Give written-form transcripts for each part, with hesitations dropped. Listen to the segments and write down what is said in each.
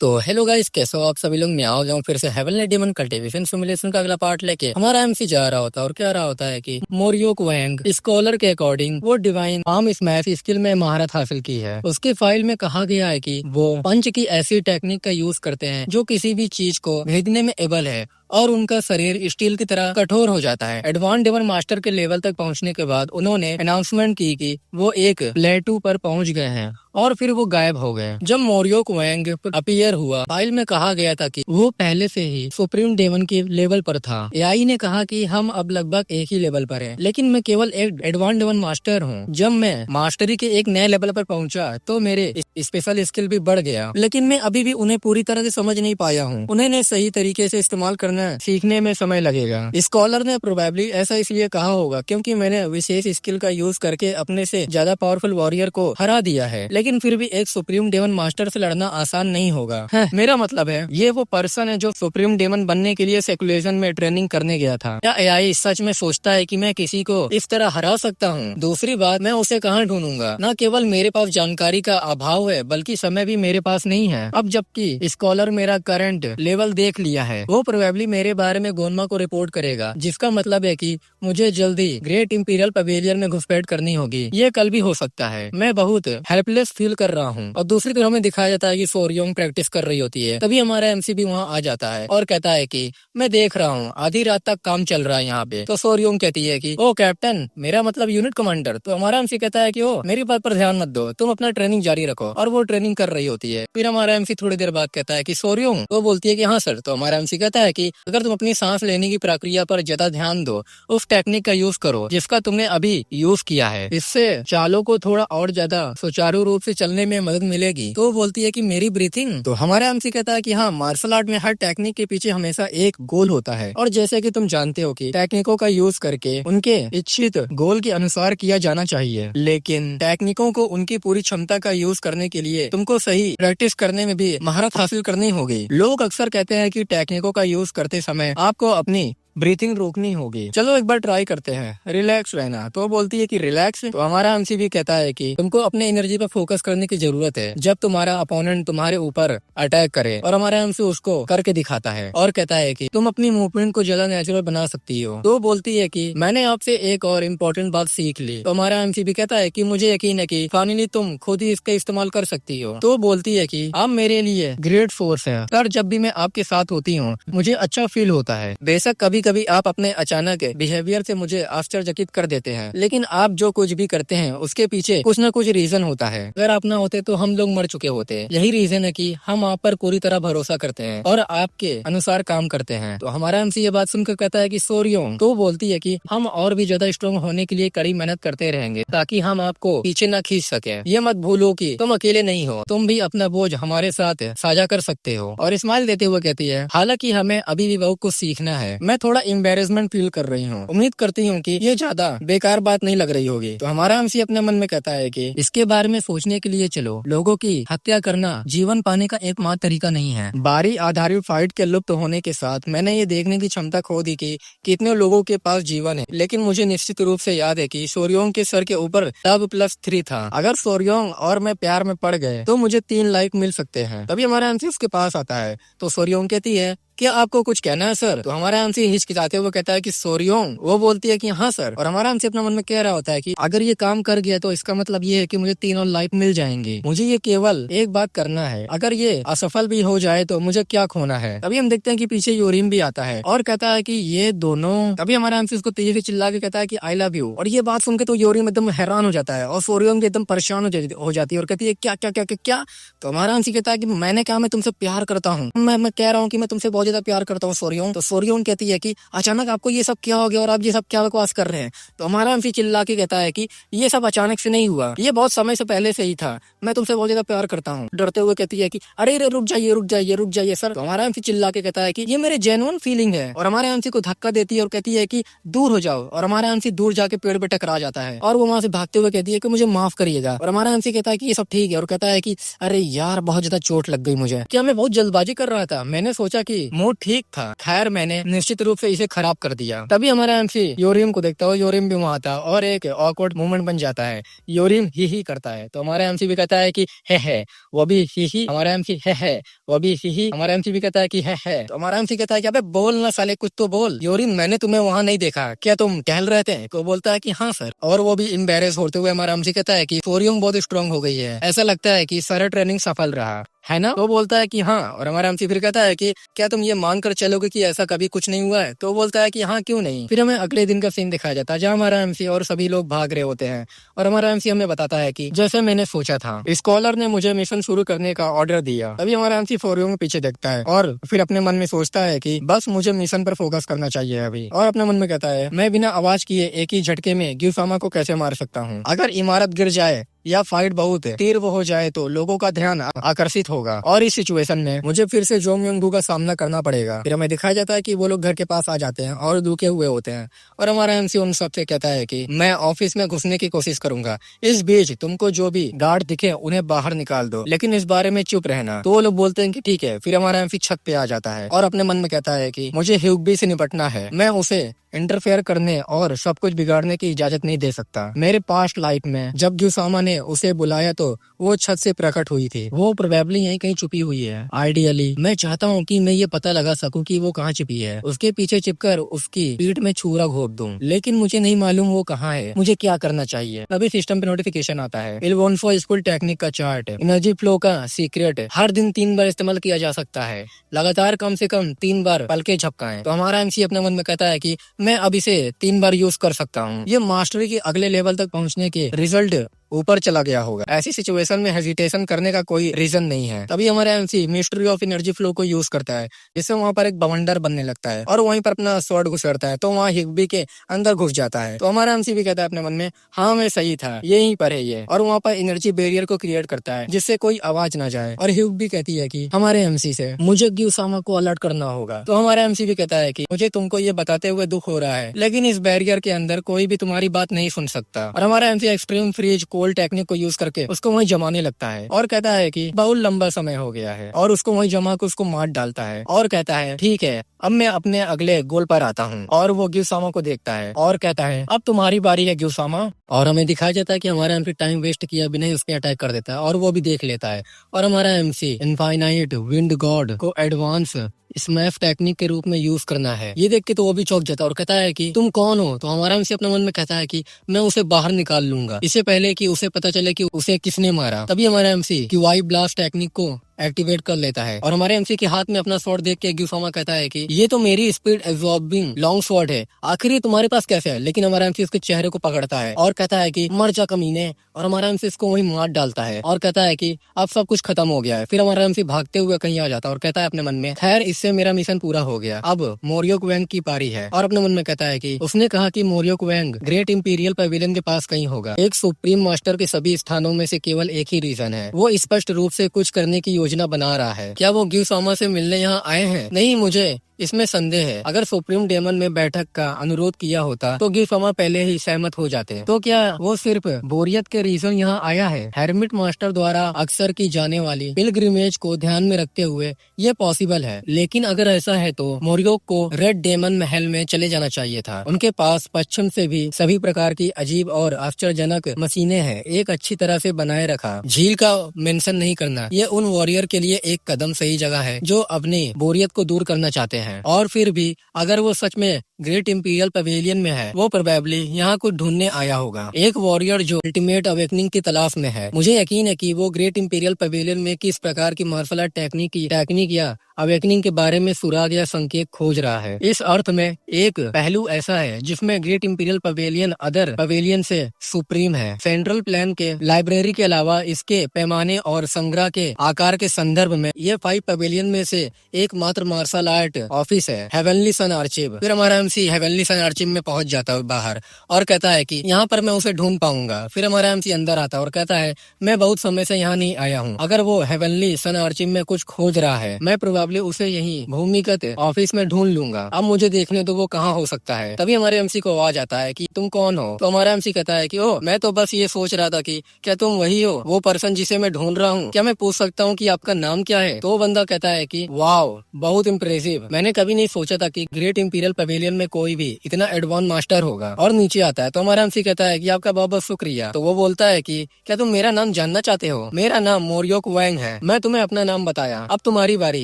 तो hello guys, कैसे हो आप सभी लोग। मैं आ गया हूँ फिर से हेवनली डेमन कल्टीवेशन सिमुलेशन का अगला पार्ट लेके। हमारा एमसी जा रहा होता है और क्या रहा होता है कि मोरियोक वैंग स्कॉलर के अकॉर्डिंग वो डिवाइन आर्म स्मैश स्किल में महारत हासिल की है। उसके फाइल में कहा गया है कि वो पंच की ऐसी टेक्निक का यूज करते हैं जो किसी भी चीज को भेदने में एबल है और उनका शरीर स्टील की तरह कठोर हो जाता है। एडवांस डेमन मास्टर के लेवल तक पहुंचने के बाद उन्होंने अनाउंसमेंट की कि वो एक प्लेटू पर पहुंच गए हैं और फिर वो गायब हो गए। जब मोरियोक वैंग अपीयर हुआ, फाइल में कहा गया था कि वो पहले से ही सुप्रीम डेमन के लेवल पर था। एआई ने कहा कि हम अब लगभग एक ही लेवल पर हैं, लेकिन मैं केवल एक एडवांस डेमन मास्टर हूँ। जब मैं मास्टरी के एक नए लेवल पर पहुंचा तो मेरे स्पेशल स्किल भी बढ़ गया, लेकिन मैं अभी भी उन्हें पूरी तरह से समझ नहीं पाया हूँ। उन्हें सही तरीके से इस्तेमाल करना सीखने में समय लगेगा। स्कॉलर ने प्रोबेबली ऐसा इसलिए कहा होगा क्योंकि मैंने विशेष स्किल का यूज करके अपने से ज्यादा पावरफुल वॉरियर को हरा दिया है, लेकिन फिर भी एक सुप्रीम डेमन मास्टर से लड़ना आसान नहीं होगा। मेरा मतलब है ये वो पर्सन है जो सुप्रीम डेमन बनने के लिए सेकुलेशन में ट्रेनिंग करने गया था। क्या एआई सच में सोचता है कि मैं किसी को इस तरह हरा सकता हूँ? दूसरी बात, मैं उसे कहाँ ढूंढूंगा? न केवल मेरे पास जानकारी का अभाव है बल्कि समय भी मेरे पास नहीं है। अब जबकि स्कॉलर मेरा करंट लेवल देख लिया है, वो प्रोबेबली मेरे बारे में गोनमा को रिपोर्ट करेगा, जिसका मतलब है कि मुझे जल्दी ग्रेट इंपीरियल पवेलियन में घुसपैठ करनी होगी। ये कल भी हो सकता है। मैं बहुत हेल्पलेस फील कर रहा हूँ। और दूसरी तरफ हमें दिखाया जाता है कि सोरियोंग प्रैक्टिस कर रही होती है। तभी हमारा एमसी भी वहाँ आ जाता है और कहता है कि मैं देख रहा हूँ आधी रात तक काम चल रहा है यहाँ पे। तो सोरियोंग कहती है कि ओ कैप्टन, मेरा मतलब यूनिट कमांडर। तो हमारा एमसी कहता है कि ओ मेरी बात पर ध्यान मत दो, तुम अपना ट्रेनिंग जारी रखो। और वो ट्रेनिंग कर रही होती है। फिर हमारा एमसी थोड़ी देर बाद कहता है कि सोरियोंग, वो बोलती है कि हाँ सर। तो हमारा एमसी कहता है कि अगर तुम अपनी सांस लेने की प्रक्रिया पर ज्यादा ध्यान दो, उस टेक्निक का यूज करो जिसका तुमने अभी यूज किया है, इससे चालों को थोड़ा और ज्यादा सुचारू रूप से चलने में मदद मिलेगी। तो बोलती है कि मेरी ब्रीथिंग। तो हमारा एमसी कहता है कि हाँ, मार्शल आर्ट में हर टेक्निक के पीछे हमेशा एक गोल होता है और जैसे कि तुम जानते हो कि टेक्निकों का यूज करके उनके इच्छित गोल के अनुसार किया जाना चाहिए, लेकिन टेक्निकों को उनकी पूरी क्षमता का यूज करने के लिए तुमको सही प्रैक्टिस करने में भी महारत हासिल करनी होगी। लोग अक्सर कहते हैं कि टेक्निकों का यूज करते समय आपको अपनी ब्रीथिंग रोकनी होगी। चलो एक बार ट्राई करते हैं, रिलैक्स रहना। तो बोलती है कि रिलैक्स। तो हमारा एमसी भी कहता है कि तुमको अपने एनर्जी पर फोकस करने की जरूरत है जब तुम्हारा अपोनेंट तुम्हारे ऊपर अटैक करे। और हमारा एमसी उसको करके दिखाता है और कहता है कि तुम अपनी मूवमेंट को ज्यादा नेचुरल बना सकती हो। तो बोलती है कि मैंने आपसे एक और इम्पोर्टेंट बात सीख ली। तो हमारा एमसी भी कहता है कि मुझे यकीन है कि फाइनली तुम खुद ही इसका इस्तेमाल कर सकती हो। तो बोलती है कि आप मेरे लिए ग्रेट फोर्स है सर, जब भी मैं आपके साथ होती हूँ मुझे अच्छा फील होता है। बेशक कभी कभी आप अपने अचानक बिहेवियर से मुझे आश्चर्यचकित कर देते हैं, लेकिन आप जो कुछ भी करते हैं उसके पीछे कुछ न कुछ रीजन होता है। अगर आप ना होते तो हम लोग मर चुके होते। यही रीजन है कि हम आप पर पूरी तरह भरोसा करते हैं और आपके अनुसार काम करते हैं। तो हमारा एमसी ये बात सुनकर कहता है कि सोरियोंग। तो बोलती है कि हम और भी ज्यादा स्ट्रॉन्ग होने के लिए कड़ी मेहनत करते रहेंगे ताकि हम आपको पीछे न खींच सके। ये मत भूलो कि तुम अकेले नहीं हो, तुम भी अपना बोझ हमारे साथ साझा कर सकते हो। और स्माइल देते हुए कहती है, हालांकि हमें अभी भी बहुत कुछ सीखना है। मैं थोड़ा एम्बेरसमेंट फील कर रही हूँ। उम्मीद करती हूँ कि ये ज्यादा बेकार बात नहीं लग रही होगी। तो हमारा एमसी अपने मन में कहता है कि इसके बारे में सोचने के लिए चलो। लोगों की हत्या करना जीवन पाने का एकमात्र तरीका नहीं है। बारी आधारित फाइट के लुप्त होने के साथ मैंने ये देखने की क्षमता खो दी कि कितने लोगों के पास जीवन है, लेकिन मुझे निश्चित रूप से याद है कि सोरियोंग के सर के ऊपर तब +3 था। अगर सोरियोंग और मैं प्यार में पड़ गए तो मुझे 3 लाइक मिल सकते हैं। तभी हमारा एमसी उसके पास आता है। तो सोरियोंग कहती है, क्या आपको कुछ कहना है सर? तो हमारा एमसी हिचकिचाते हुए कहता है कि सोरियोंग। वो बोलती है कि हाँ सर। और हमारा एमसी अपने मन में कह रहा होता है कि अगर ये काम कर गया तो इसका मतलब ये है कि मुझे 3 और लाइफ मिल जाएंगे। मुझे ये केवल एक बात करना है, अगर ये असफल भी हो जाए तो मुझे क्या खोना है। तभी हम देखते हैं कि पीछे यूरिन भी आता है और कहता है कि ये दोनों। तभी हमारा एमसी उसको तेजी से चिल्ला के कहता है कि आई लव यू। और ये बात सुनकर तो यूरिन एकदम हैरान हो जाता है और सोरियोंग एकदम परेशान हो जाती है और कहती है क्या क्या क्या क्या क्या। तो हमारा एमसी कहता है कि मैंने कहा मैं तुमसे प्यार करता हूँ, मैं कह रहा हूँ कि मैं तुमसे बहुत ज्यादा प्यार करता हूँ सोरियोंग। तो सोरियोंग कहती है कि अचानक आपको ये सब क्या हो गया और आप ये सब क्या बकवास कर रहे हैं। तो हमारा एमसी चिल्ला के कहता है कि ये सब अचानक से नहीं हुआ, ये बहुत समय से पहले से ही था। मैं तुमसे बहुत ज्यादा प्यार करता हूँ। डरते हुए कहती है कि अरे रुक जाइए रुक जाइए रुक जाइए सर। तो हमारा एमसी चिल्ला के कहता है कि ये मेरे जेन्युइन फीलिंग है। और हमारे एमसी को धक्का देती है और कहती है कि दूर हो जाओ। और हमारा एमसी दूर जाके पेड़ पे टकरा जाता है और वो वहां से भागते हुए कहती है कि मुझे माफ करिएगा। और हमारा एमसी कहता है कि ये सब ठीक है और कहता है कि अरे यार बहुत ज्यादा चोट लग गई मुझे। क्या मैं बहुत जल्दबाजी कर रहा था? मैंने सोचा कि मूड ठीक था। खैर मैंने निश्चित रूप से इसे खराब कर दिया। तभी हमारा एमसी योरिम को देखता है, योरिम भी वहाँ था और एक ऑकवर्ड मोमेंट बन जाता है। योरिम ही करता है तो हमारा एमसी भी कहता है कि है, वो भी ही। हमारा एमसी है, वो भी ही। हमारा एमसी भी कहता है कि है। तो हमारा एमसी कहता है कि अबे बोल ना साले, कुछ तो बोल। योरिम मैंने तुम्हें वहाँ नहीं देखा, क्या तुम टहल रहे थे? तो बोलता है कि हाँ सर। और वो भी एम्बेरेस होते हुए हमारा एमसी कहता है कि सोरियम बहुत स्ट्रांग हो गई है, ऐसा लगता है कि सारा ट्रेनिंग सफल रहा है ना? तो बोलता है कि हाँ। और हमारा एमसी फिर कहता है कि क्या तुम ये मान कर चलोगे कि ऐसा कभी कुछ नहीं हुआ है? तो बोलता है कि हाँ क्यों नहीं। फिर हमें अगले दिन का सीन दिखाया जाता है जहाँ हमारा एमसी और सभी लोग भाग रहे होते हैं और हमारा एमसी हमें बताता है कि जैसे मैंने सोचा था, स्कॉलर ने मुझे मिशन शुरू करने का ऑर्डर दिया। तभी हमारा एमसी फोरियो में पीछे देखता है और फिर अपने मन में सोचता है कि बस मुझे मिशन पर फोकस करना चाहिए अभी। और अपने मन में कहता है मैं बिना आवाज किए एक ही झटके में ग्यूसामा को कैसे मार सकता हूँ। अगर इमारत गिर जाए या फाइट बहुत तीव्र हो जाए तो लोगों का ध्यान आकर्षित होगा और इस सिचुएशन में मुझे फिर से जोंग युंग का सामना करना पड़ेगा। फिर हमें दिखाया जाता है कि वो लोग घर के पास आ जाते हैं और दुखे हुए होते हैं और हमारा एमसी उन सबसे कहता है कि मैं ऑफिस में घुसने की कोशिश करूंगा, इस बीच तुमको जो भी गार्ड दिखे उन्हें बाहर निकाल दो, लेकिन इस बारे में चुप रहना। तो वो लोग बोलते हैं कि ठीक है। फिर हमारा एमसी छत पे आ जाता है और अपने मन में कहता है कि मुझे ह्यूगबी से निपटना है, मैं उसे इंटरफेयर करने और सब कुछ बिगाड़ने की इजाजत नहीं दे सकता। मेरे पास्ट लाइफ में जब ग्यूसामा ने उसे बुलाया तो वो छत से प्रकट हुई थी, वो प्रोबेबली यहीं कहीं छुपी हुई है। आइडियली मैं चाहता हूँ कि मैं ये पता लगा सकूं कि वो कहाँ छिपी है, उसके पीछे छिपकर उसकी पीठ में छुरा घोंप दूं, लेकिन मुझे नहीं मालूम वो कहाँ है, मुझे क्या करना चाहिए। तभी सिस्टम पे नोटिफिकेशन आता है, इल्वोन्फो स्कूल टेक्निक का चार्ट, एनर्जी फ्लो का सीक्रेट हर दिन 3 बार इस्तेमाल किया जा सकता है, लगातार कम से कम 3 बार पलके झपकाएं। तो हमारा एमसी अपने मन में कहता है कि मैं अब इसे 3 बार यूज कर सकता हूँ, ये मास्टरी के अगले लेवल तक पहुँचने के रिजल्ट ऊपर चला गया होगा। ऐसी सिचुएशन में हेजिटेशन करने का कोई रीजन नहीं है। तभी हमारा MC mystery of energy flow को यूज करता है, जिससे वहाँ पर एक बवंडर बनने लगता है और वहीं पर अपना स्वॉर्ड घुसेड़ता है तो वहाँ हिग्बी के अंदर घुस जाता है। तो हमारा एमसी भी कहता है अपने मन में हाँ मैं सही था, यहीं पर है ये, और वहाँ पर एनर्जी बैरियर को क्रिएट करता है जिससे कोई आवाज ना जाए। और हिग्बी कहती है कि हमारे एमसी से मुझे ग्यूसामा को अलर्ट करना होगा। तो हमारा एमसी भी कहता है कि मुझे तुमको ये बताते हुए दुख हो रहा है, लेकिन इस बैरियर के अंदर कोई भी तुम्हारी बात नहीं सुन सकता। और हमारा MC extreme freeze cold technique को यूज करके उसको वहीं जमाने लगता है और कहता है कि बहुत लंबा समय हो गया है, और उसको वहीं जमा कर उसको मार डालता है और कहता है ठीक है अब मैं अपने अगले गोल पर आता हूँ। और वो ग्यूसामा को देखता है और कहता है अब तुम्हारी बारी है ग्यूसामा। और हमें दिखाया जाता है कि हमारा एमसी टाइम वेस्ट किया बिना ही उस पर अटैक कर देता है और वो भी देख लेता है। और हमारा एमसी इनफाइनाइट विंड गॉड को एडवांस स्मैश टेक्निक के रूप में यूज करना है। ये देख के तो वो भी चौंक जाता है और कहता है कि तुम कौन हो? तो हमारा एमसी अपने मन में कहता है कि मैं उसे बाहर निकाल लूंगा, इससे पहले कि उसे पता चले कि उसे किसने मारा। तभी हमारा एमसी की वाई ब्लास्ट टेक्निक को एक्टिवेट कर लेता है और हमारे एमसी के हाथ में अपना स्वॉर्ड देख के ग्यूसामा कहता है कि ये तो मेरी स्पीड एब्जॉर्बिंग लॉन्ग स्वॉर्ड है, आखिर ये तुम्हारे पास कैसे है? लेकिन हमारा एमसी उसके चेहरे को पकड़ता है और कहता है कि मर जा कमीने, और हमारा एमसी इसको वहीं मार डालता है और कहता है कि अब सब कुछ खत्म हो गया है। फिर हमारा एमसी भागते हुए कहीं आ जाता है और कहता है अपने मन में खैर इससे मेरा मिशन पूरा हो गया, अब मोरियो क्वेंग की पारी है। और अपने मन में कहता है कि उसने कहा कि मोरियो क्वेंग ग्रेट इंपीरियल पवेलियन के पास कहीं होगा। एक सुप्रीम मास्टर के सभी स्थानों में से केवल एक ही रीजन है, वो स्पष्ट रूप से कुछ करने की योजना बना रहा है। क्या वो ग्यूसामा से मिलने यहाँ आए हैं? नहीं, मुझे इसमें संदेह है। अगर सुप्रीम डेमन में बैठक का अनुरोध किया होता तो ग्यूसामा पहले ही सहमत हो जाते। तो क्या वो सिर्फ बोरियत के रीजन यहाँ आया है? हेरमिट मास्टर द्वारा अक्सर की जाने वाली पिलग्रिमेज को ध्यान में रखते हुए ये पॉसिबल है, लेकिन अगर ऐसा है तो मोरियो को रेड डेमन महल में चले जाना चाहिए था। उनके पास पश्चिम से भी सभी प्रकार की अजीब और आश्चर्यजनक मशीनें हैं, एक अच्छी तरह से बनाए रखा। झील का मेंशन नहीं करना, ये उन वॉरियर के लिए एक कदम सही जगह है जो अपनी बोरियत को दूर करना चाहते हैं। और फिर भी अगर वो सच में ग्रेट इंपीरियल पवेलियन में है, वो प्रोबेबली यहाँ कुछ ढूंढने आया होगा, एक वॉरियर जो अल्टीमेट अवेकनिंग की तलाश में है। मुझे यकीन है कि वो ग्रेट इंपीरियल पवेलियन में किस प्रकार की मार्शल आर्ट टेक्निक या अवेकनिंग के बारे में सुराग या संकेत खोज रहा है। इस अर्थ में एक पहलू ऐसा है जिसमें great imperial pavilion other pavilion से सुप्रीम है। सेंट्रल प्लान के लाइब्रेरी के अलावा इसके पैमाने और संग्रह के आकार के संदर्भ में ये 5 पवेलियन में से एकमात्र मार्शल आर्ट ऑफिस है, हेवनली सन आर्चिव। फिर हमारा एमसी हेवनली सन आर्चिव में पहुंच जाता है बाहर और कहता है कि यहाँ पर मैं उसे ढूंढ पाऊंगा। फिर हमारा एमसी अंदर आता है और कहता है मैं बहुत समय से यहाँ नहीं आया हूँ, अगर वो हेवनली सन आर्चिव में कुछ खोज रहा है मैं प्रोबेबली उसे यही भूमिगत ऑफिस में ढूंढ लूंगा, अब मुझे देखने तो वो कहाँ हो सकता है। तभी हमारे एमसी को आवाज आता है कि तुम कौन हो? तो हमारा एमसी कहता है कि ओ मैं तो बस ये सोच रहा था कि क्या तुम वही हो वो पर्सन जिसे मैं ढूंढ रहा हूँ, क्या मैं पूछ सकता हूँ कि आपका नाम क्या है? तो वो बंदा कहता है कि वाओ बहुत इम्प्रेसिव, मैंने कभी नहीं सोचा था कि ग्रेट इंपीरियल पवेलियन में कोई भी इतना एडवांस मास्टर होगा। और नीचे आता है तो हमारा एमसी कहता है कि आपका बहुत बहुत शुक्रिया। तो वो बोलता है कि क्या तुम मेरा नाम जानना चाहते हो? मेरा नाम मोरियोक वैंग है, मैं तुम्हें अपना नाम बताया, अब तुम्हारी बारी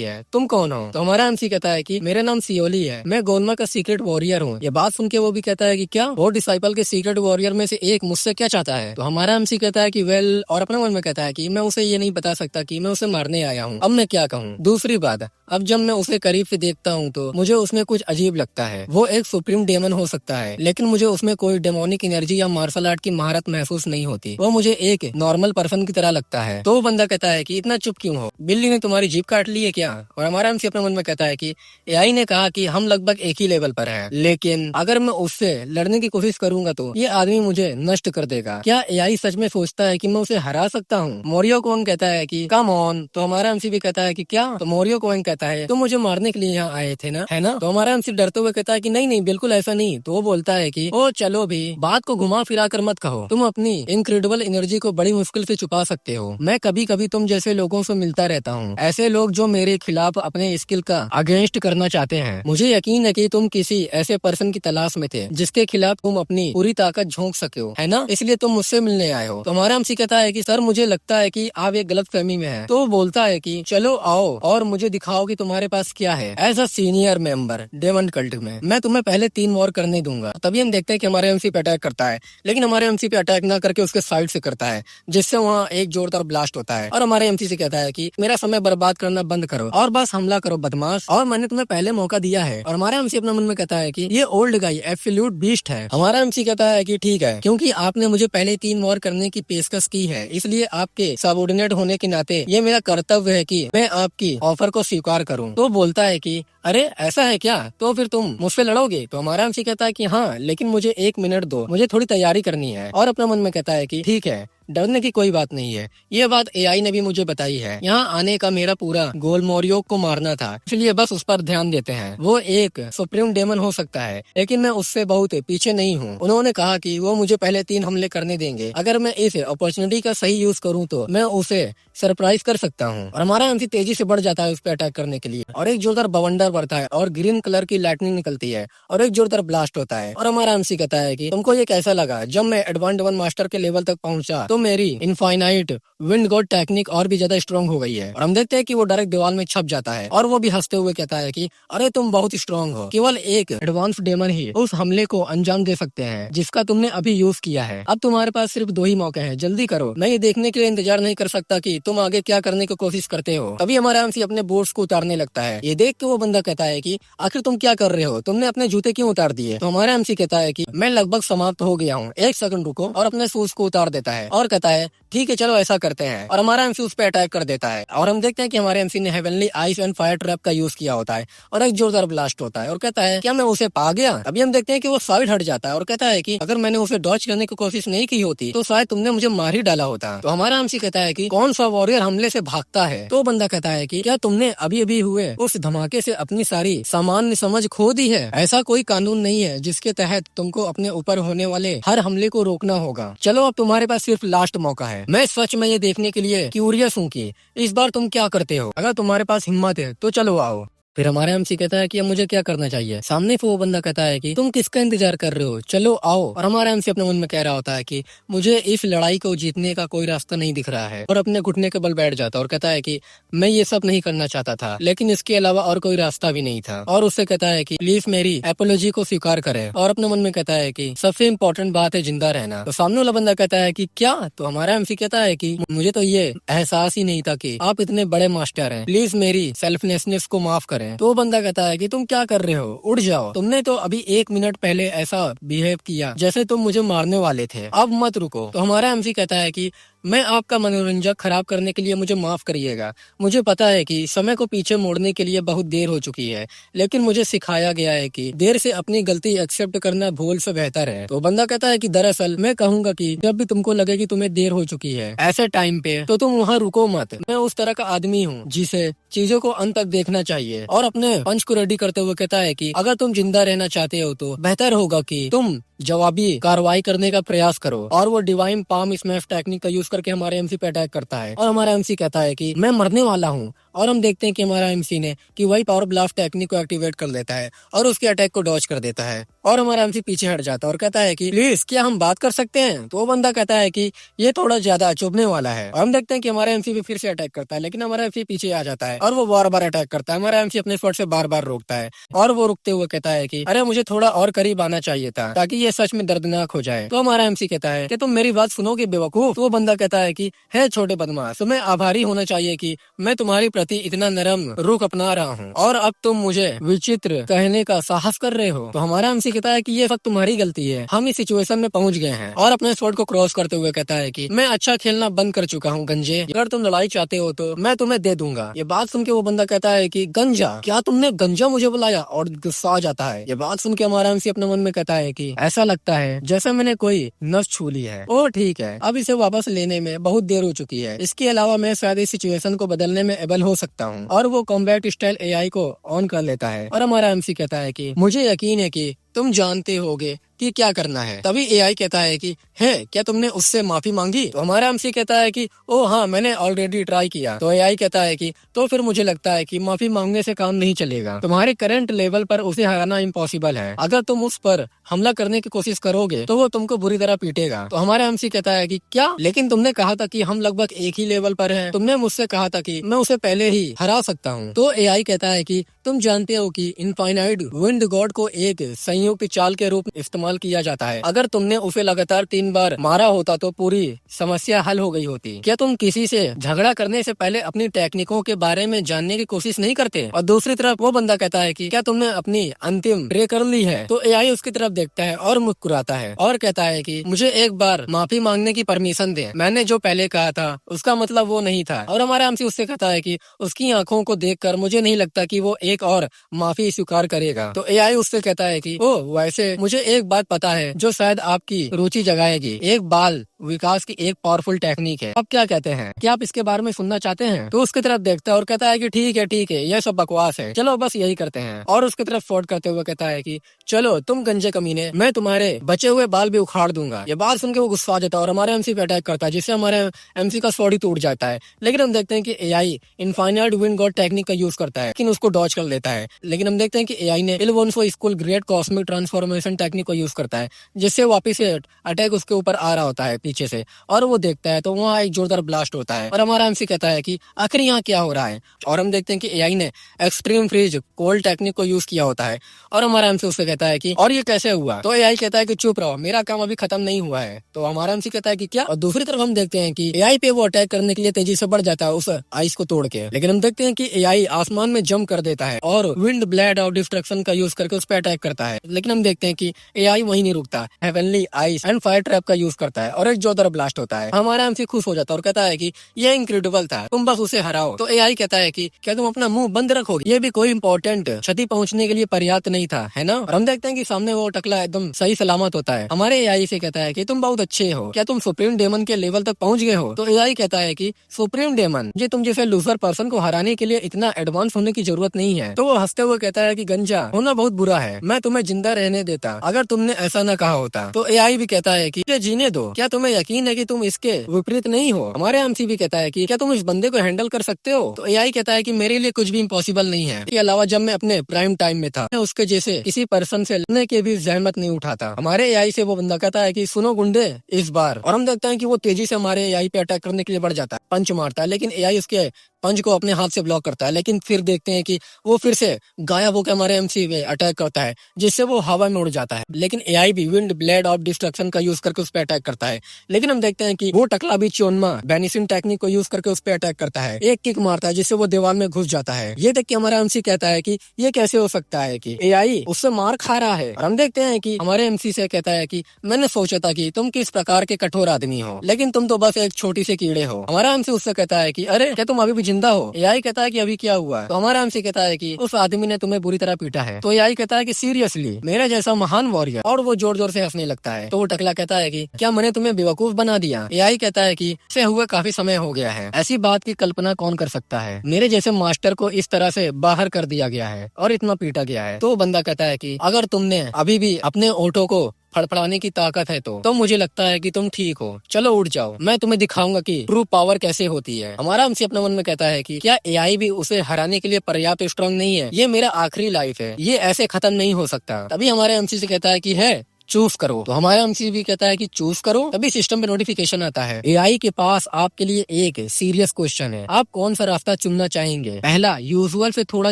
है, तुम कौन हो? तो हमारा एमसी कहता है कि मेरा नाम सियोली है, मैं गोलमा का सीक्रेट वॉरियर हूँ। ये बात सुन के वो भी कहता है कि क्या वो डिसाइपल के सीक्रेट वॉरियर में से एक मुझसे क्या चाहता है? तो हमारा एमसी कहता है कि वेल, और अपने मन में कहता है कि मैं उसे ये नहीं बता सकता कि मैं उसे मारने आया हूँ, अब मैं क्या कहूँ। दूसरी बात, अब जब मैं उसे करीब से देखता हूँ तो मुझे उसमें कुछ अजीब लगता है। वो एक सुप्रीम डेमन हो सकता है लेकिन मुझे उसमें कोई डेमोनिक एनर्जी या मार्शल आर्ट की महारत महसूस नहीं होती, वो मुझे एक नॉर्मल पर्सन की तरह लगता है। तो वो बंदा कहता है कि इतना चुप क्यों हो, बिल्ली ने तुम्हारी जीप काट ली है क्या? और हमारा एमसी अपने मन में कहता है कि एआई ने कहा कि हम लगभग एक ही लेवल पर हैं, लेकिन अगर मैं उससे लड़ने की कोशिश करूंगा तो ये आदमी मुझे नष्ट कर देगा। क्या एआई सच में सोचता है कि मैं उसे हरा सकता हूँ? मोरियो कोंग कहता है कि कम ऑन। तो हमारा एमसी भी कहता है कि क्या? तो मोरियो कोंग कहता है तुम मुझे मारने के लिए यहाँ आए थे ना, है ना? तो हमारा एमसी डरते हुए कहता है कि नहीं नहीं बिल्कुल ऐसा नहीं। तो वो बोलता है कि ओ चलो भी, बात को घुमा फिरा कर मत कहो, तुम अपनी इनक्रेडिबल एनर्जी को बड़ी मुश्किल से छुपा सकते हो। मैं कभी कभी तुम जैसे लोगों से मिलता रहता हूँ, ऐसे लोग जो मेरे खिलाफ अपने स्किल का अगेंस्ट करना चाहते हैं। मुझे यकीन है कि तुम किसी ऐसे पर्सन की तलाश में थे जिसके खिलाफ तुम अपनी पूरी ताकत झोंक सके हो, है ना? इसलिए तुम मुझसे मिलने आए हो। तो हमारा एमसी कहता है कि सर मुझे लगता है कि आप एक गलत फहमी में हैं। तो वो बोलता है कि चलो आओ और मुझे दिखाओ कि तुम्हारे पास क्या है। As a senior member demon cult में मैं तुम्हें पहले 3 वॉर करने दूंगा। तभी हम देखते हैं कि हमारे एमसी पे अटैक करता है, लेकिन हमारे एमसी पे अटैक ना करके उसके साइड से करता है, जिससे वहाँ एक जोरदार ब्लास्ट होता है और हमारे एमसी से कहता है कि मेरा समय बर्बाद करना बंद करो और बस हमला करो बदमाश, और मैंने तुम्हें पहले मौका दिया है। और हमारा एमसी अपने मन में कहता है कि ये ओल्ड गाई एब्सोल्यूट बीस्ट है। हमारा एमसी कहता है कि ठीक है, क्योंकि आपने मुझे पहले 3 वॉर करने की पेशकश की है, इसलिए आपके सबऑर्डिनेट होने के नाते ये मेरा कर्तव्य है कि मैं आपकी ऑफर को स्वीकार करूं। तो बोलता है कि अरे ऐसा है क्या, तो फिर तुम मुझसे लड़ोगे? तो हमारा एमसी कहता है कि हाँ, लेकिन मुझे 1 मिनट दो, मुझे थोड़ी तैयारी करनी है। और अपने मन में कहता है कि ठीक है, डरने की कोई बात नहीं है, ये बात एआई ने भी मुझे बताई है। यहाँ आने का मेरा पूरा गोल मोरियोक को मारना था, इसलिए बस उस पर ध्यान देते हैं। वो एक सुप्रीम डेमन हो सकता है लेकिन मैं उससे बहुत पीछे नहीं हूँ। उन्होंने कहा कि वो मुझे पहले 3 हमले करने देंगे, अगर मैं इस अपॉर्चुनिटी का सही यूज करूँ तो मैं उसे सरप्राइज कर सकता हूँ। और हमारा एमसी तेजी से बढ़ जाता है उस पर अटैक करने के लिए, और एक जोरदार बवंडर बढ़ता है और ग्रीन कलर की लाइटनिंग निकलती है और एक जोरदार ब्लास्ट होता है। और हमारा एमसी कहता है कि तुमको ये कैसा लगा? जब मैं एडवांस डेमन मास्टर के लेवल तक पहुंचा तो मेरी इनफाइनाइट विंड गॉड टेक्निक और भी ज्यादा स्ट्रॉन्ग हो गई है। और हम देखते हैं कि वो डायरेक्ट दीवार में छप जाता है और वो भी हंसते हुए कहता है कि अरे तुम बहुत स्ट्रॉन्ग हो, केवल एक एडवांस डेमन ही उस हमले को अंजाम दे सकते हैं जिसका तुमने अभी यूज किया है। अब तुम्हारे पास सिर्फ 2 ही मौके हैं, जल्दी करो, मैं ये देखने के लिए इंतजार नहीं कर सकता कि तुम आगे क्या करने की कोशिश करते हो। तभी हमारा एमसी अपने बूट्स को उतारने लगता है। ये देख के वो बंदा कहता है कि आखिर तुम क्या कर रहे हो, तुमने अपने जूते क्यों उतार दिए? तो हमारा एमसी कहता है कि मैं लगभग समाप्त हो गया हूँ, 1 सेकंड रुको, और अपने शूज को उतार देता है और कहता है ठीक है चलो ऐसा करते हैं। और हमारा एमसी उस पर अटैक कर देता है और हम देखते हैं कि हमारे एमसी ने heavenly ice and fire trap का यूज किया होता है और एक जोरदार ब्लास्ट होता है और कहता है क्या मैं उसे पा गया? अभी हम देखते हैं कि वो साइड हट जाता है और कहता है कि अगर मैंने उसे डॉज करने की कोशिश नहीं की होती तो शायद तुमने मुझे मार ही डाला होता। तो हमारा एमसी कहता है कि कौन सा वॉरियर हमले से भागता है? तो बंदा कहता है कि क्या तुमने अभी अभी हुए उस धमाके से अपनी सारी सामान्य समझ खो दी है? ऐसा कोई कानून नहीं है जिसके तहत तुमको अपने ऊपर होने वाले हर हमले को रोकना होगा। चलो अब तुम्हारे पास सिर्फ लास्ट मौका है। मैं सच में ये देखने के लिए क्यूरियस हूँ कि इस बार तुम क्या करते हो। अगर तुम्हारे पास हिम्मत है तो चलो आओ। फिर हमारा एमसी कहता है कि अब मुझे क्या करना चाहिए। सामने से वो बंदा कहता है कि तुम किसका इंतजार कर रहे हो, चलो आओ। और हमारा एमसी अपने मन में कह रहा होता है कि मुझे इस लड़ाई को जीतने का कोई रास्ता नहीं दिख रहा है, और अपने घुटने के बल बैठ जाता है और कहता है कि मैं ये सब नहीं करना चाहता था, लेकिन इसके अलावा और कोई रास्ता भी नहीं था। और उससे कहता है कि प्लीज मेरी एपोलॉजी को स्वीकार करे, और अपने मन में कहता है कि सबसे इम्पोर्टेंट बात है जिंदा रहना। तो सामने वाला बंदा कहता है कि क्या? तो हमारा एमसी कहता है कि मुझे तो ये एहसास ही नहीं था कि आप इतने बड़े मास्टर हैं, प्लीज मेरी सेल्फलेसनेस को माफ करें। तो बंदा कहता है कि तुम क्या कर रहे हो, उठ जाओ, तुमने तो अभी 1 मिनट पहले ऐसा बिहेव किया जैसे तुम मुझे मारने वाले थे, अब मत रुको। तो हमारा एमसी कहता है कि मैं आपका मनोरंजन खराब करने के लिए मुझे माफ करिएगा। मुझे पता है कि समय को पीछे मोड़ने के लिए बहुत देर हो चुकी है, लेकिन मुझे सिखाया गया है कि देर से अपनी गलती एक्सेप्ट करना भूल से बेहतर है। तो बंदा कहता है कि दरअसल मैं कहूंगा कि जब भी तुमको लगे कि तुम्हें देर हो चुकी है ऐसे टाइम पे, तो तुम वहाँ रुको मत। मैं उस तरह का आदमी हूँ जिसे चीजों को अंत तक देखना चाहिए। और अपने पंच को रेडी करते हुए कहता है कि अगर तुम जिंदा रहना चाहते हो तो बेहतर होगा कि तुम जवाबी कार्रवाई करने का प्रयास करो। और वो डिवाइन पाम स्मैश टेक्निक का यूज करके हमारे एमसी पे अटैक करता है और हमारा एमसी कहता है कि मैं मरने वाला हूँ। और हम देखते हैं कि हमारा एमसी ने कि वही पावर ब्लास्ट टेक्निक को एक्टिवेट कर लेता है और उसके अटैक को डॉज कर देता है। और हमारा एमसी पीछे हट जाता है और कहता है कि प्लीज क्या हम बात कर सकते हैं। तो वो बंदा कहता है कि ये थोड़ा ज्यादा चुभने वाला है। और हम देखते हैं कि हमारा एमसी भी फिर से अटैक करता है, लेकिन हमारा एमसी पीछे आ जाता है और वो बार बार अटैक करता है। हमारा एमसी अपने स्पॉट से बार बार रोकता है और वो रुकते हुए कहता है कि अरे मुझे थोड़ा और करीब आना चाहिए था ताकि ये सच में दर्दनाक हो जाए। तो हमारा एमसी कहता है कि तुम मेरी बात सुनोगे बेवकूफ। तो वो बंदा कहता है कि है छोटे बदमाश, तुम्हें आभारी होना चाहिए कि मैं तुम्हारी प्रति इतना नरम रुख अपना रहा हूँ और अब तुम मुझे विचित्र कहने का साहस कर रहे हो। तो हमारा एमसी कहता है कि ये सब तुम्हारी गलती है, हम इस सिचुएशन में पहुंच गए हैं। और अपने स्पॉट को क्रॉस करते हुए कहता है कि मैं अच्छा खेलना बंद कर चुका हूँ गंजे, अगर तुम लड़ाई चाहते हो तो मैं तुम्हें दे दूंगा। ये बात सुन के वो बंदा कहता है कि गंजा, क्या तुमने गंजा मुझे बुलाया? और गुस्सा आ जाता है। ये बात सुन के हमारा एमसी अपने मन में कहता है कि ऐसा लगता है जैसे मैंने कोई नस छू ली है। ओ ठीक है, अब इसे वापस लेने में बहुत देर हो चुकी है। इसके अलावा मैं शायद इस सिचुएशन को बदलने में एबल हो सकता हूँ। और वो कॉम्बैट स्टाइल एआई को ऑन कर लेता है और हमारा एमसी कहता है कि मुझे यकीन है कि तुम जानते होगे कि क्या करना है। तभी एआई कहता है कि है क्या तुमने उससे माफी मांगी? तो हमारा एमसी कहता है कि ओ हाँ, मैंने ऑलरेडी ट्राई किया। तो एआई कहता है कि तो फिर मुझे लगता है कि माफी मांगने से काम नहीं चलेगा, तुम्हारे करंट लेवल पर उसे हराना इम्पॉसिबल है। अगर तुम उस पर हमला करने की कोशिश करोगे तो वो तुमको बुरी तरह पीटेगा। तो हमारा एमसी कहता है कि क्या, लेकिन तुमने कहा था कि हम लगभग एक ही लेवल पर हैं। तुमने मुझसे कहा था कि मैं उसे पहले ही हरा सकता हूँ। तो एआई कहता है कि तुम जानते हो कि इनफाइनाइट विंड गॉड को एक संयुक्त चाल के रूप में इस्तेमाल किया जाता है। अगर तुमने उसे लगातार 3 बार मारा होता तो पूरी समस्या हल हो गई होती। क्या तुम किसी से झगड़ा करने से पहले अपनी टेक्निकों के बारे में जानने की कोशिश नहीं करते? और दूसरी तरफ वो बंदा कहता है कि क्या तुमने अपनी अंतिम प्रे कर ली है? तो एआई उसकी तरफ देखता है और मुस्कुराता है और कहता है कि मुझे एक बार माफी मांगने की परमिशन दे, मैंने जो पहले कहा था उसका मतलब वो नहीं था। और हमारा एमसी उससे कहता है कि उसकी आंखों को देखकर मुझे नहीं लगता कि वो एक और माफी स्वीकार करेगा। तो एआई उससे कहता है कि ओ वैसे मुझे एक बात पता है जो शायद आपकी रुचि जगाएगी, एक बाल विकास की एक पावरफुल टेक्निक है। अब क्या कहते हैं, क्या आप इसके बारे में सुनना चाहते हैं? तो उसकी तरफ देखता है और कहता है कि ठीक है, यह सब बकवास है, चलो बस यही करते हैं। और उसकी तरफ फोर्ड करते हुए कहता है कि चलो तुम गंजे कमीने, मैं तुम्हारे बचे हुए बाल भी उखाड़ दूंगा। ये बात सुन के वो गुस्सा आ जाता है और हमारे एमसी पे अटैक करता है, जिससे हमारे एमसी का स्वॉर्ड ही टूट जाता है। लेकिन हम देखते हैं कि AI infinite wind God technique का यूज करता है, लेकिन उसको डॉज कर लेता है। लेकिन हम देखते हैं कि एआई ने इलवोन्सो school great cosmic transformation technique को यूज करता है, जिससे वापिस से अटैक उसके ऊपर आ रहा होता है पीछे से। और वो देखता है तो वहाँ एक जोरदार ब्लास्ट होता है और हमारा एमसी कहता है कि आखिर यहाँ क्या हो रहा है। और हम देखते हैं कि एआई ने एक्सट्रीम फ्रीज कोल्ड टेक्निक को यूज किया होता है और हमारा एमसी उससे कहता है कि और ये कैसे हुआ? तो एआई कहता है कि चुप रहो, मेरा काम अभी खत्म नहीं हुआ है। तो हमारा एमसी कहता है कि क्या? और दूसरी तरफ हम देखते हैं कि एआई पे वो अटैक करने के लिए तेजी से बढ़ जाता है उस आइस को तोड़ के। लेकिन हम देखते हैं कि एआई आसमान में जंप कर देता है और विंड ब्लेड ऑफ डिस्ट्रक्शन का यूज करके उस पर अटैक करता है। लेकिन हम देखते हैं कि एआई वहीं नहीं रुकता, heavenly ice and fire trap का यूज करता है और एक जोरदार ब्लास्ट होता है। हमारा एमसी खुश हो जाता है और कहता है कि ये इनक्रेडिबल था, तुम बस उसे हराओ। तो एआई कहता है कि क्या तुम अपना मुंह बंद रखोगे? ये भी कोई इंपॉर्टेंट क्षति पहुंचने के लिए पर्याप्त नहीं था, है ना? और हम देखते हैं कि सामने वो टकला एकदम सही सलामत होता है। हमारे एआई से कहता है कि तुम बहुत अच्छे हो, क्या तुम सुप्रीम डेमन के लेवल तक पहुंच गए हो? तो एआई कहता है कि सुप्रीम डेमन, ये तुम जैसे लूजर पर्सन को हराने के लिए इतना एडवांस होने की जरूरत नहीं है। तो वो हंसते हुए कहता है कि गंजा होना बहुत बुरा है, मैं तुम्हें जिंदा रहने देता अगर तुमने ऐसा न कहा होता। तो एआई भी कहता है कि जीने दो, क्या तुम्हें यकीन है कि तुम इसके विपरीत नहीं हो? हमारे एमसी भी कहता है कि क्या तुम इस बंदे को हैंडल कर सकते हो? तो एआई कहता है कि मेरे लिए कुछ भी इम्पॉसिबल नहीं है। इसके अलावा जब मैं अपने प्राइम टाइम में था, मैं उसके जैसे किसी पर्सन से लड़ने के भी जहमत नहीं उठाता। हमारे एआई से वो बंदा कहता है कि सुनो गुंडे, इस बार। और हम देखते हैं कि वो तेजी से हमारे एआई पे अटैक करने के लिए बढ़ जाता है, पंच मारता है, लेकिन एआई उसके पंच को अपने हाथ से ब्लॉक करता है, लेकिन फिर देखते हैं कि वो फिर से गायब होकर हमारे एमसी पे अटैक करता है, जिससे वो हवा में उड़ जाता है। लेकिन एआई भी विंड ब्लेड ऑफ डिस्ट्रक्शन का यूज करके उस पर अटैक करता है, लेकिन हम देखते हैं कि वो टकला भी चोनमा बेनिसिन टेक्निक को यूज करके उस पर अटैक करता है, एक किक मारता है जिससे वो दीवार में घुस जाता है। ये देख के हमारा एमसी कहता है कि ये कैसे हो सकता है कि एआई उससे मार खा रहा है। और हम देखते हैं कि हमारे एमसी से कहता है कि मैंने सोचा था कि तुम किस प्रकार के कठोर आदमी हो, लेकिन तुम तो बस एक छोटी सी कीड़े हो। हमारा एमसी उससे कहता है कि अरे क्या तुम अभी भी जिंदा हो? एआई कहता है कि अभी क्या हुआ? तो हमारा एमसी कहता है कि उस आदमी ने तुम्हें बुरी तरह पीटा है। तो एआई कहता है कि सीरियसली मेरा जैसा महान वॉरियर? और वो जोर जोर से हंसने लगता है। तो वो टकला कहता है कि क्या मैंने तुम्हें बेवकूफ बना दिया? एआई कहता है कि इसे हुए काफी समय हो गया है, ऐसी बात की कल्पना कौन कर सकता है? मेरे जैसे मास्टर को इस तरह से बाहर कर दिया गया है और इतना पीटा गया है। तो बंदा कहता है कि अगर तुमने अभी भी अपने ओठों को फड़फड़ाने की ताकत है तो मुझे लगता है कि तुम ठीक हो। चलो उठ जाओ, मैं तुम्हें दिखाऊंगा कि ट्रू पावर कैसे होती है। हमारा हमसे अपने मन में कहता है कि क्या एआई भी उसे हराने के लिए पर्याप्त स्ट्रांग नहीं है? ये मेरा आखिरी लाइफ है, ये ऐसे खत्म नहीं हो सकता। तभी हमारे एमसी से कहता है कि है चूज करो। तो हमारा एमसी भी कहता है कि चूज करो। तभी सिस्टम पे नोटिफिकेशन आता है, एआई के पास आपके लिए एक सीरियस क्वेश्चन है, आप कौन सा रास्ता चुनना चाहेंगे? पहला, यूजुअल से थोड़ा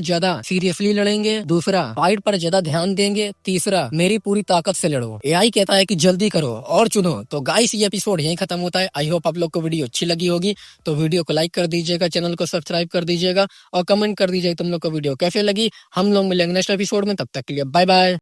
ज्यादा सीरियसली लड़ेंगे। दूसरा, फाइट पर ज्यादा ध्यान देंगे। तीसरा, मेरी पूरी ताकत से लड़ो। एआई कहता है कि जल्दी करो और चुनो। तो गाइस ये एपिसोड यहीं खत्म होता है। आई होप आप लोग को वीडियो अच्छी लगी होगी, तो वीडियो को लाइक कर दीजिएगा, चैनल को सब्सक्राइब कर दीजिएगा और कमेंट कर दीजिएगा तुम लोग को वीडियो कैसे लगी। हम लोग मिलेंगे नेक्स्ट एपिसोड में, तब तक के लिए बाय बाय।